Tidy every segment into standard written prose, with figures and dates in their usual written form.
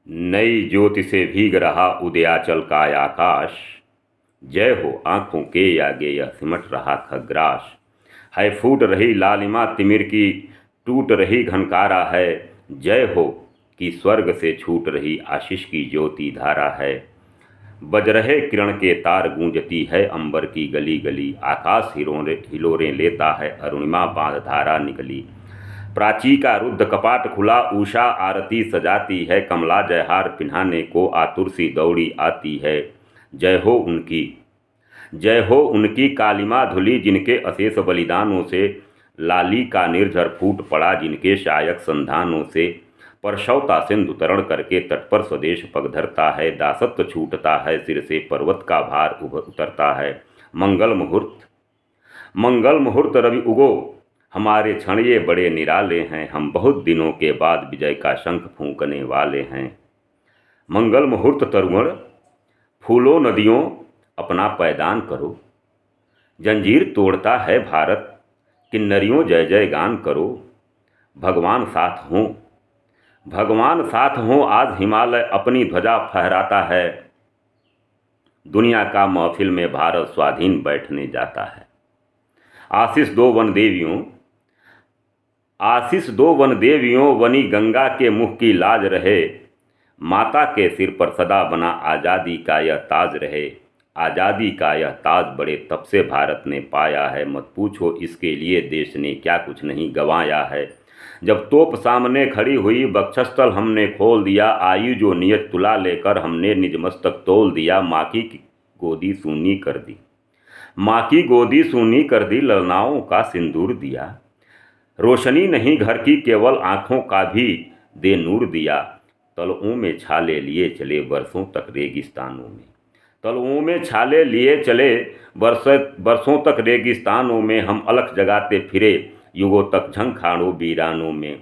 नई ज्योति से भीग रहा उदयाचल का आकाश। जय हो आँखों के आगे यह सिमट रहा खग्रास। है फूट रही लालिमा तिमिर की, टूट रही घनकारा है। जय हो कि स्वर्ग से छूट रही आशीष की ज्योति धारा है। बज रहे किरण के तार गूंजती है अंबर की गली गली। आकाश हिलोरें लेता है, अरुणिमा बांध धारा निकली। प्राची का रुद्ध कपाट खुला, उषा आरती सजाती है। कमला जयहार पिन्हाने को आतुर सी दौड़ी आती है। जय हो उनकी, जय हो उनकी कालिमा धुली, जिनके अशेष बलिदानों से लाली का निर्झर फूट पड़ा। जिनके शायक संधानों से परशौता सिंधु तरण करके तट पर स्वदेश पग धरता है। दासत्व छूटता है सिर से, पर्वत का भार उतरता है। मंगल मुहूर्त रवि उगो, हमारे क्षण ये बड़े निराले हैं। हम बहुत दिनों के बाद विजय का शंख फूंकने वाले हैं। मंगल मुहूर्त तरुण, फूलों नदियों अपना पैदान करो। जंजीर तोड़ता है भारत, किन्नरियों जय जय गान करो। भगवान साथ हों, भगवान साथ हों, आज हिमालय अपनी ध्वजा फहराता है। दुनिया का महफिल में भारत स्वाधीन बैठने जाता है। आशीष दो वन देवियों, वनी गंगा के मुख की लाज रहे। माता के सिर पर सदा बना आज़ादी का यह ताज रहे। आज़ादी का यह ताज बड़े तब से भारत ने पाया है। मत पूछो इसके लिए देश ने क्या कुछ नहीं गंवाया है। जब तोप सामने खड़ी हुई वक्षस्थल हमने खोल दिया। आयु जो नियत तुला लेकर हमने निज मस्तक तोल दिया। माँ की गोदी सूनी कर दी, माँ की गोदी सूनी कर दी, ललनाओं का सिंदूर दिया। रोशनी नहीं घर की केवल आँखों का भी दे नूर दिया। तलुओं में छाले लिए चले बरसों तक रेगिस्तानों में। तलुओं में छाले लिए चले बरसों तक रेगिस्तानों में। हम अलख जगाते फिरे युगों तक झंखाड़ों वीरानों में।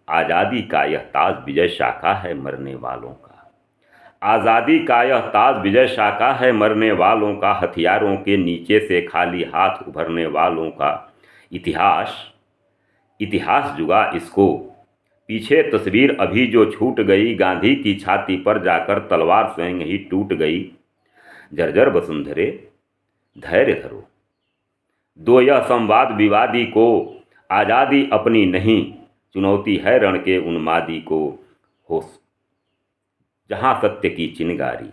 आज़ादी का यह ताज विजय शाखा है मरने वालों का। आज़ादी का यह ताज विजय शाखा है मरने वालों का। हथियारों के नीचे से खाली हाथ उभरने वालों का। इतिहास जुगा इसको, पीछे तस्वीर अभी जो छूट गई। गांधी की छाती पर जाकर तलवार स्वयं ही टूट गई। जर्जर वसुंधरे धैर्य धरो, दो यह संवाद विवादी को। आज़ादी अपनी नहीं, चुनौती है रण के उन्मादी को। हो जहाँ सत्य की चिनगारी,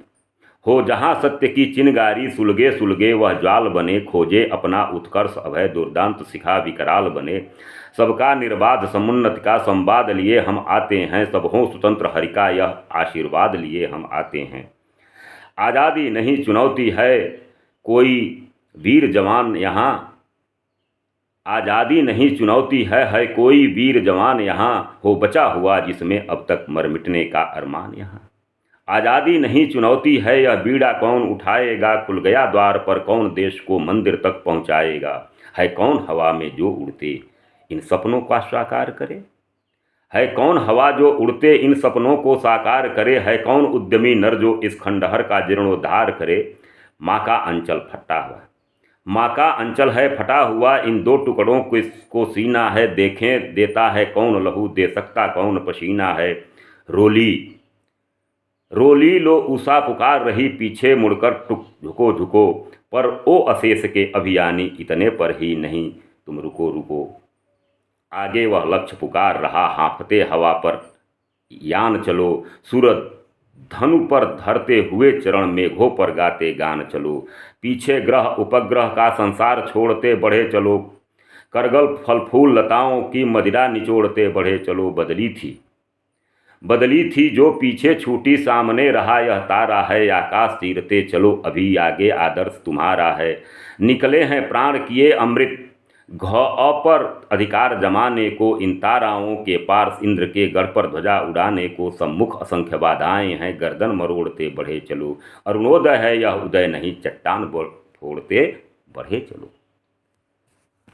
हो जहाँ सत्य की चिनगारी। सुलगे सुलगे वह ज्वाल बने, खोजे अपना उत्कर्ष अभय। दुर्दांत शिखा विकराल बने, सबका निर्बाध समुन्नति का संवाद लिए हम आते हैं। सब हों स्वतंत्र हरि का यह आशीर्वाद लिए हम आते हैं। आज़ादी नहीं चुनौती है कोई वीर जवान यहाँ। आज़ादी नहीं चुनौती है कोई वीर जवान यहाँ। हो बचा हुआ जिसमें अब तक मर मिटने का अरमान यहाँ। आज़ादी नहीं चुनौती है यह बीड़ा कौन उठाएगा। खुल गया द्वार पर कौन देश को मंदिर तक पहुँचाएगा। है कौन हवा में जो उड़ते इन सपनों का साकार करे। है कौन हवा जो उड़ते इन सपनों को साकार करे। है कौन उद्यमी नर जो इस खंडहर का जीर्णोद्धार करे। माँ का अंचल फटा हुआ, माँ का अंचल है फटा हुआ। इन दो टुकड़ों को सीना है। देखें देता है कौन लहू, दे सकता कौन पसीना है। रोली लो उषा पुकार रही, पीछे मुड़कर झुको झुको। पर ओ अशेष के अभियानी इतने पर ही नहीं, तुम रुको रुको। आगे वह लक्ष्य पुकार रहा, हाँफते हवा पर यान चलो। सूरज धनु पर धरते हुए चरण, मेघों पर गाते गान चलो। पीछे ग्रह उपग्रह का संसार छोड़ते बढ़े चलो। करगल फल फूल लताओं की मदिरा निचोड़ते बढ़े चलो। बदली थी जो पीछे छूटी, सामने रहा यह तारा है। आकाश चीरते चलो अभी आगे आदर्श तुम्हारा है। निकले हैं प्राण किए अमृत घ पर अधिकार जमाने को। इन ताराओं के पार इंद्र के गढ़ पर ध्वजा उड़ाने को। सम्मुख असंख्य बाधाएं हैं, गर्दन मरोड़ते बढ़े चलो। अरुणोदय है यह उदय नहीं, चट्टान फोड़ते बढ़े चलो।